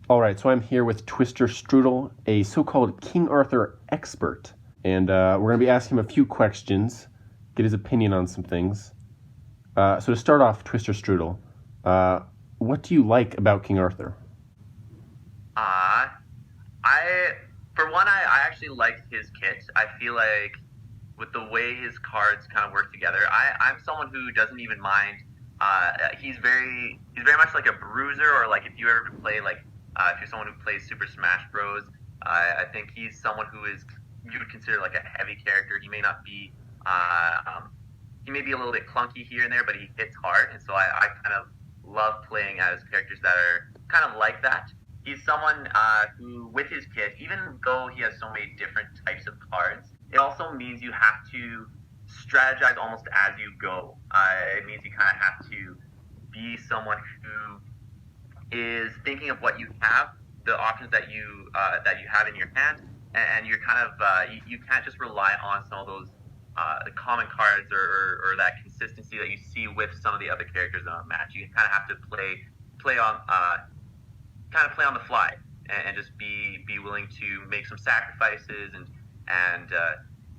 All right, so I'm here with TwisterStrudel, a so-called King Arthur expert, and we're going to be asking him a few questions, get his opinion on some things. So to start off, TwisterStrudel, what do you like about King Arthur? Uh, I, for one, I actually liked his kit. I feel like with the way his cards kind of work together, I'm someone who doesn't even mind. He's very much like a bruiser, or like if you ever play like if you're someone who plays Super Smash Bros. I think he's someone who is you would consider like a heavy character. He may not be he may be a little bit clunky here and there, but he hits hard, and so I kind of love playing as characters that are kind of like that. He's someone who, with his kit, even though he has so many different types of cards, it also means you have to strategize almost as you go. It means you kind of have to be someone who is thinking of what you have, the options that you have in your hand, and you're kind of you can't just rely on some of those common cards or that consistency that you see with some of the other characters on a match. You kind of have to play on play on the fly and just be willing to make some sacrifices and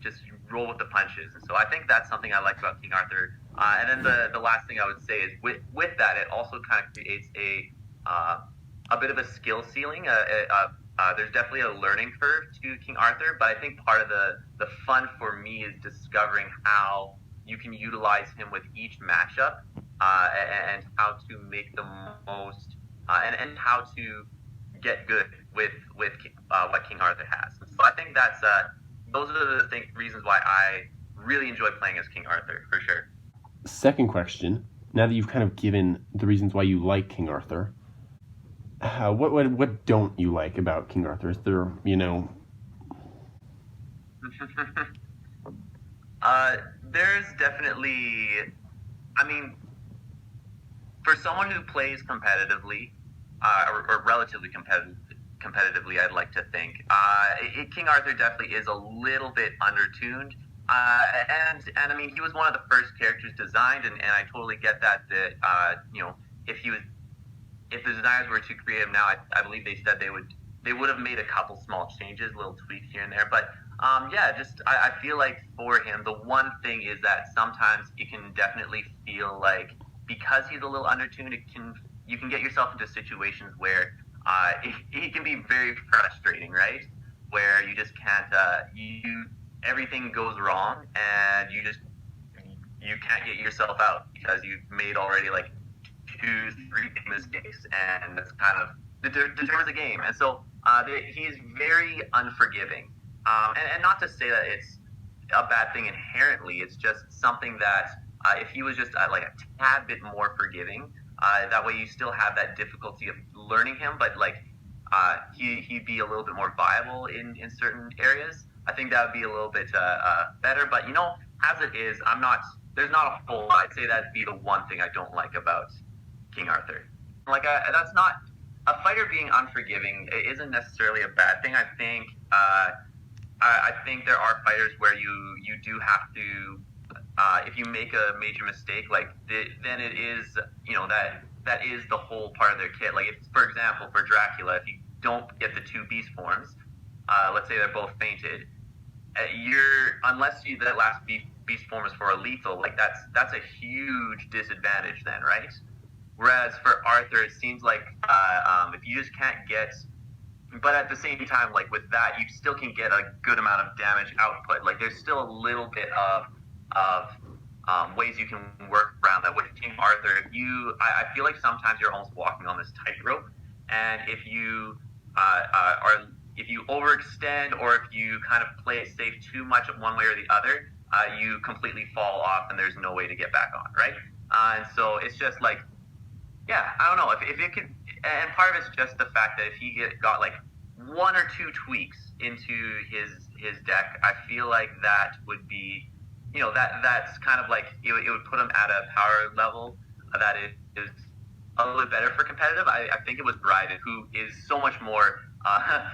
just roll with the punches. And so I think that's something I like about King Arthur. And then the last thing I would say is with that, it also kind of creates a bit of a skill ceiling. There's definitely a learning curve to King Arthur, but I think part of the fun for me is discovering how you can utilize him with each matchup and how to make the most and how to get good with what King Arthur has. So I think that's those are the reasons why I really enjoy playing as King Arthur for sure. Second question, now that you've kind of given the reasons why you like King Arthur, what don't you like about King Arthur? Is there, There's definitely, I mean, for someone who plays competitively, or relatively competitively, I'd like to think, King Arthur definitely is a little bit undertuned. And I mean, he was one of the first characters designed, and I totally get that. If he was, if the designers were to create him now, I believe they said they would have made a couple small changes, little tweaks here and there. But yeah, just I feel like for him, the one thing is that sometimes it can definitely feel like because he's a little undertuned, you can get yourself into situations where it can be very frustrating, right? Where you just can't you everything goes wrong and you can't get yourself out because you've made already like 2, 3 mistakes, and that's kind of determines the game. And so he's very unforgiving. And not to say that it's a bad thing inherently. It's just something that if he was just like a tad bit more forgiving, that way you still have that difficulty of learning him, but like he'd be a little bit more viable in certain areas. I think that would be a little bit better. But as it is, I'm not. There's not a whole. I'd say that'd be the one thing I don't like about King Arthur. Like that's not a fighter being unforgiving. It isn't necessarily a bad thing. I think there are fighters where you do have to if you make a major mistake, like then it is that is the whole part of their kit. Like if, for example, for Dracula, if you don't get the two beast forms, let's say they're both fainted, unless that last beast form is for a lethal, like that's a huge disadvantage then, right? Whereas for Arthur, it seems like if you just can't get, but at the same time, like with that, you still can get a good amount of damage output. Like there's still a little bit of ways you can work around that. With King Arthur, I feel like sometimes you're almost walking on this tightrope, and if you overextend or if you kind of play it safe too much one way or the other, you completely fall off and there's no way to get back on, right? And so it's just like, yeah, I don't know if it could, and part of it's just the fact that if he got like 1 or 2 tweaks into his deck, I feel like that would be, that's kind of like it would put him at a power level that is a little bit better for competitive. I think it was Bryden who is so much more. I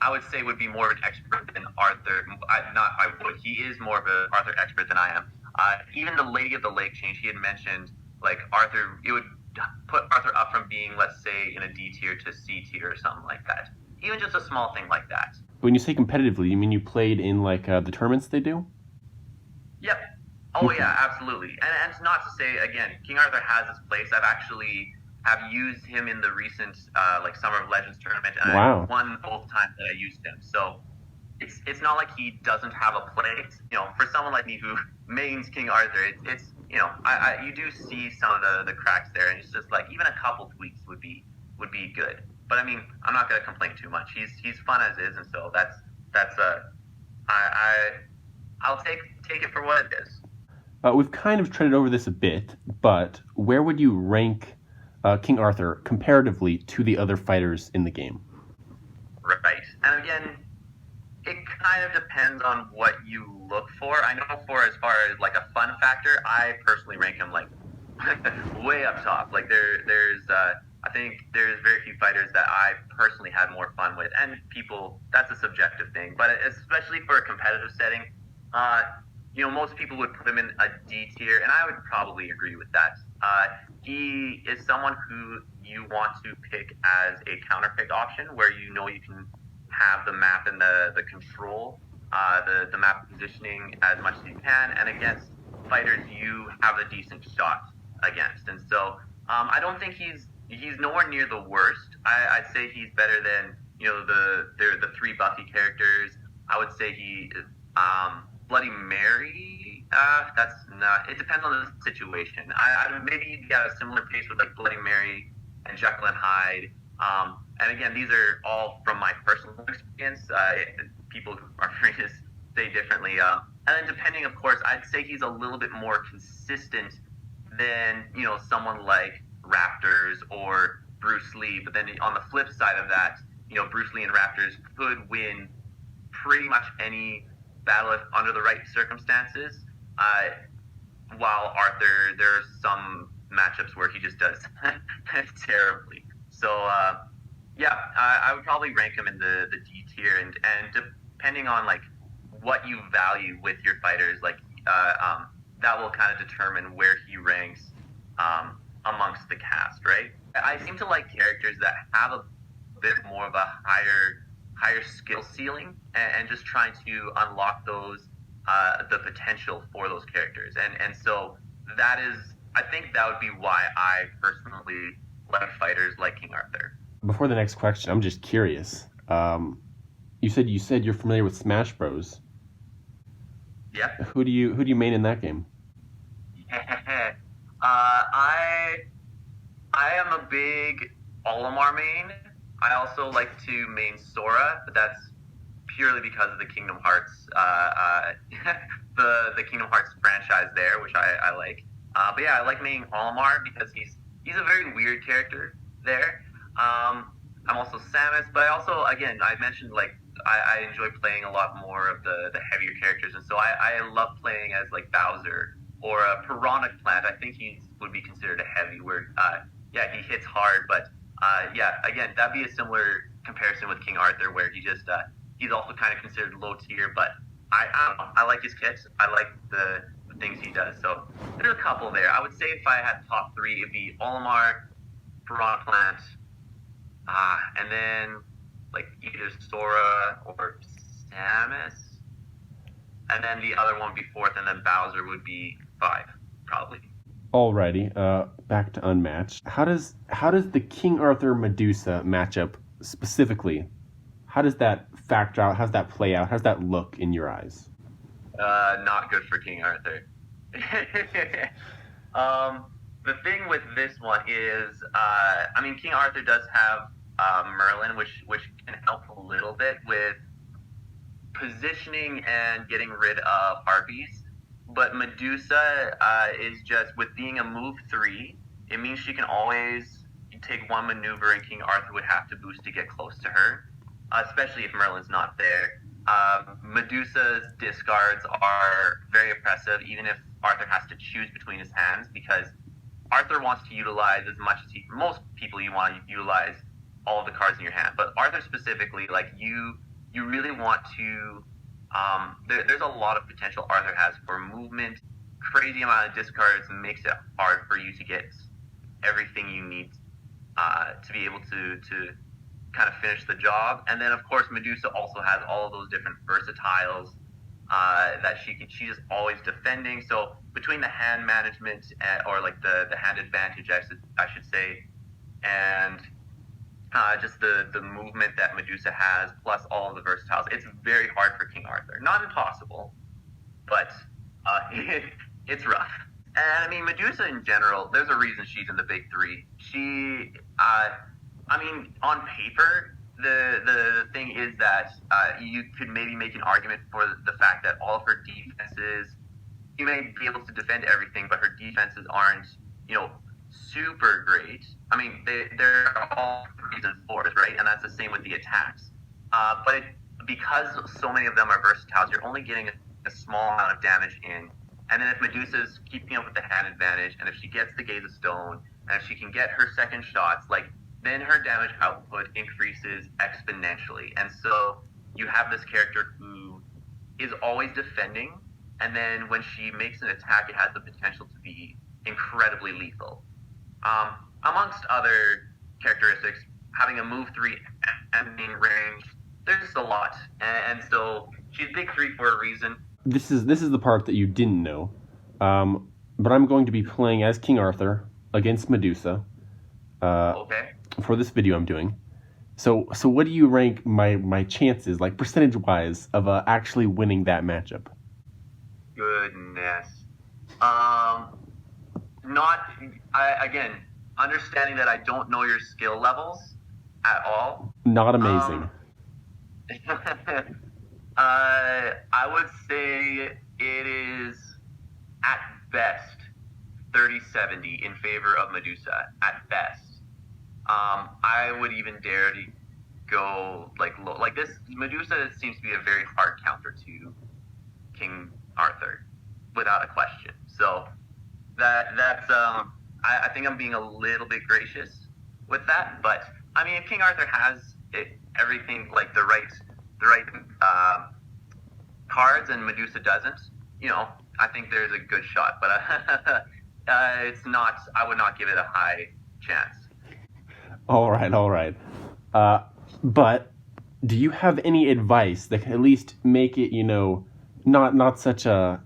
would say would be more of an expert than Arthur. He is more of an Arthur expert than I am. Even the Lady of the Lake change, he had mentioned like Arthur. It would put Arthur up from being, let's say, in a D tier to C tier or something like that. Even just a small thing like that. When you say competitively, you mean you played in like the tournaments they do? Yep. Oh yeah, absolutely. And not to say again, King Arthur has his place. I've actually have used him in the recent like Summer of Legends tournament, and Wow. I won both times that I used him. So it's not like he doesn't have a place. You know, for someone like me who mains King Arthur, it's you know, you do see some of the cracks there, and it's just like even a couple tweaks would be good. But I mean, I'm not gonna complain too much. He's fun as is, and so that's I'll take it for what it is. We've kind of treaded over this a bit, but where would you rank King Arthur comparatively to the other fighters in the game? Right. And again, it kind of depends on what you look for. I know for as far as like a fun factor, I personally rank him like way up top. Like there's I think there's very few fighters that I personally had more fun with, and people, that's a subjective thing. But especially for a competitive setting, you know, most people would put him in a D tier, and I would probably agree with that. He is someone who you want to pick as a counter pick option, where you know you can have the map and the control, the map positioning as much as you can, and against fighters you have a decent shot against. And so I don't think he's nowhere near the worst. I'd say he's better than, you know, the three Buffy characters. I would say he Bloody Mary. That's not. It depends on the situation. I maybe you'd get a similar pace with like Bloody Mary and Jekyll and Hyde. And again, these are all from my personal experience. People are free to say differently. And then depending, of course, I'd say he's a little bit more consistent than, you know, someone like Raptors or Bruce Lee. But then on the flip side of that, you know, Bruce Lee and Raptors could win pretty much any battle if under the right circumstances. While Arthur, there are some matchups where he just does terribly. So yeah, I would probably rank him in the D tier, and depending on like what you value with your fighters, like that will kind of determine where he ranks amongst the cast, right? I seem to like characters that have a bit more of a higher skill ceiling, and just trying to unlock those the potential for those characters, and so that is, I think that would be why I personally like fighters like King Arthur. Before the next question, I'm just curious. You said you're familiar with Smash Bros. Yeah. Who do you main in that game? I am a big Olimar main. I also like to main Sora, but that's purely because of the Kingdom Hearts, the Kingdom Hearts franchise there, which I like. But yeah, I like maining Olimar because he's a very weird character there. I'm also Samus, but I also, again, I mentioned like I enjoy playing a lot more of the heavier characters, and so I love playing as like Bowser or a Piranha Plant. I think he would be considered a heavy, where yeah, he hits hard, but yeah, again, that'd be a similar comparison with King Arthur, where he just he's also kind of considered low tier, but I don't know, I like his kits, I like the things he does. So there's a couple there. I would say if I had top three, it'd be Olimar, Piranha Plant, and then like either Sora or Samus, and then the other one would be fourth, and then Bowser would be five, probably. Alrighty, back to Unmatched. How does the King Arthur Medusa matchup specifically? How does that factor out? How does that play out? How does that look in your eyes? Not good for King Arthur. The thing with this one is, I mean, King Arthur does have Merlin, which can help a little bit with positioning and getting rid of harpies. But Medusa is just, with being a move 3, it means she can always take one maneuver, and King Arthur would have to boost to get close to her, especially if Merlin's not there. Medusa's discards are very oppressive, even if Arthur has to choose between his hands, because Arthur wants to utilize as much as most people, you want to utilize all of the cards in your hand. But Arthur specifically, like you really want to, there's a lot of potential Arthur has for movement. Crazy amount of discards makes it hard for you to get everything you need to be able to kind of finish the job. And then, of course, Medusa also has all of those different versatiles that she's just always defending. So between the hand management or like the hand advantage, I should say, and just the movement that Medusa has, plus all of the versatiles, it's very hard for King Arthur. Not impossible, but it's rough. And I mean, Medusa in general, there's a reason she's in the big three. I mean, on paper, the thing is that you could maybe make an argument for the fact that all of her defenses, you may be able to defend everything, but her defenses aren't, super great. I mean, they're all threes and fours, right? And that's the same with the attacks. Because so many of them are versatiles, you're only getting a small amount of damage in. And then if Medusa's keeping up with the hand advantage, and if she gets the Gaze of Stone, and if she can get her second shots, then her damage output increases exponentially. And so you have this character who is always defending, and then when she makes an attack, it has the potential to be incredibly lethal. Amongst other characteristics, having a move 3 and being ranged, there's just a lot. And so she's big 3 for a reason. This is the part that you didn't know. But I'm going to be playing as King Arthur against Medusa. Okay. For this video I'm doing. So what do you rank my chances, like percentage-wise, of actually winning that matchup? Goodness. Again, understanding that I don't know your skill levels at all. Not amazing. I would say it is at best 30-70 in favor of Medusa. At best. I would even dare to go low. Like this, Medusa seems to be a very hard counter to King Arthur, without a question. So that's I think I'm being a little bit gracious with that. But I mean, if King Arthur has everything, like the right cards, and Medusa doesn't, I think there's a good shot. But it's not. I would not give it a high chance. All right. But do you have any advice that can at least make it, not such a,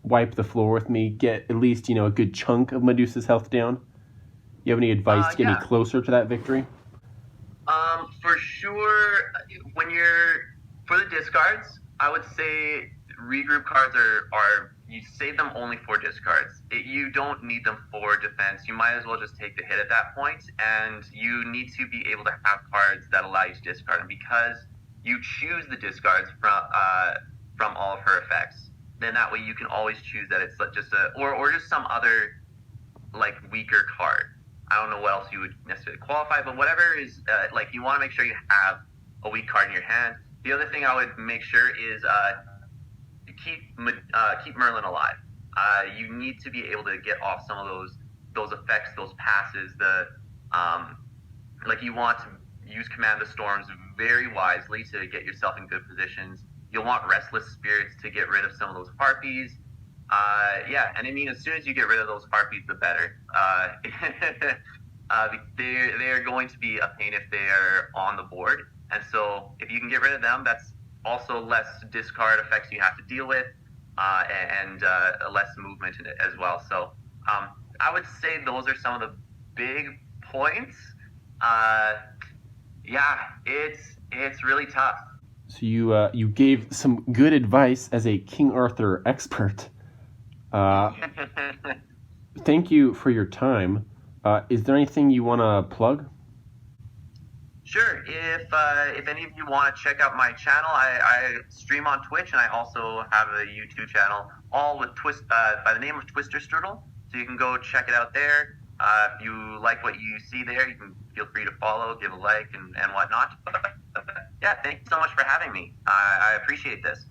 wipe the floor with me, get at least, a good chunk of Medusa's health down? You have any advice to get me closer to that victory? For sure, for the discards, I would say regroup cards are you save them only for discards. You don't need them for defense. You might as well just take the hit at that point, and you need to be able to have cards that allow you to discard. And because you choose the discards from all of her effects, then that way you can always choose that it's just or just some other weaker card. I don't know what else you would necessarily qualify, but whatever is you want to make sure you have a weak card in your hand. The other thing I would make sure is keep Merlin alive. You need to be able to get off some of those effects, those passes. You want to use Command the Storms very wisely to get yourself in good positions. You'll want Restless Spirits to get rid of some of those harpies. And I mean, as soon as you get rid of those harpies, the better. They're going to be a pain if they are on the board, and so if you can get rid of them, that's also less discard effects you have to deal with, and less movement in it as well. So I would say those are some of the big points. It's really tough. So you gave some good advice as a King Arthur expert. Thank you for your time. Is there anything you want to plug? Sure. If any of you want to check out my channel, I stream on Twitch, and I also have a YouTube channel, all with by the name of TwisterStrudel. So you can go check it out there. If you like what you see there, you can feel free to follow, give a like, and whatnot. But, thanks so much for having me. I appreciate this.